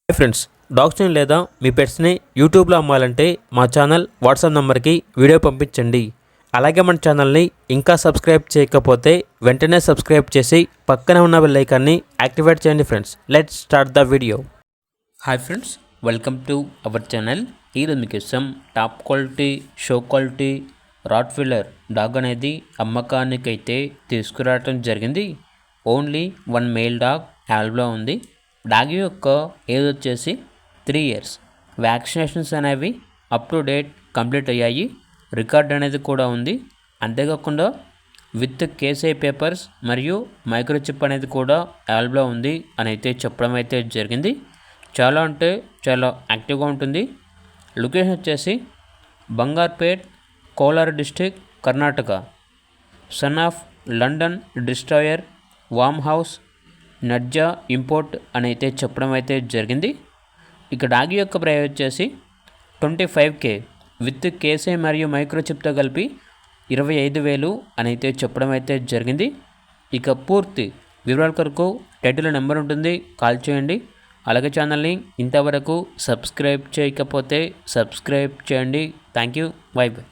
Hi friends, డాగ్స్ని లేదా మీ పెట్స్ని యూట్యూబ్లో అమ్మాలంటే మా ఛానల్ వాట్సాప్ నెంబర్కి వీడియో పంపించండి. అలాగే మన ఛానల్ని ఇంకా సబ్స్క్రైబ్ చేయకపోతే వెంటనే సబ్స్క్రైబ్ చేసి పక్కనే ఉన్న బెల్ ఐకాన్ని యాక్టివేట్ చేయండి. Friends, let's start the video. Hi friends, welcome to our channel. ఈరోజు మీకోసం top quality show quality Rottweiler dog అనేది అమ్మకానికైతే తీసుకురావడం జరిగింది. ఓన్లీ వన్ మేల్ డాగ్ అవైలబుల్లో ఉంది. డాగ్ యొక్క ఏజ్ వచ్చేసి 3 years. వ్యాక్సినేషన్స్ అనేవి అప్ టు డేట్ కంప్లీట్ అయ్యాయి. రికార్డ్ అనేది కూడా ఉంది. అంతేకాకుండా విత్ కేసీ పేపర్స్ మరియు మైక్రోచిప్ అనేది కూడా అవైలబుల్లో ఉంది అని అయితే చెప్పడం అయితే జరిగింది. చాలా అంటే చాలా యాక్టివ్గా ఉంటుంది. లొకేషన్ వచ్చేసి Bangarpet, Kolar district, Karnataka. Son of London destroyer, వామ్ హౌస్, నడ్జా ఇంపోర్ట్ అని అయితే చెప్పడం అయితే జరిగింది. ఇక డాగ్ యొక్క ప్రైస్ వచ్చేసి 25K విత్ కేసీ మరియు మైక్రోచిప్తో కలిపి 25,000 అని అయితే చెప్పడం అయితే జరిగింది. ఇక పూర్తి వివరాల కొరకు టైటిల్ నెంబర్ ఉంటుంది, కాల్ చేయండి. అలాగే ఛానల్ని ఇంతవరకు సబ్స్క్రైబ్ చేయకపోతే సబ్స్క్రైబ్ చేయండి. Thank you, by by.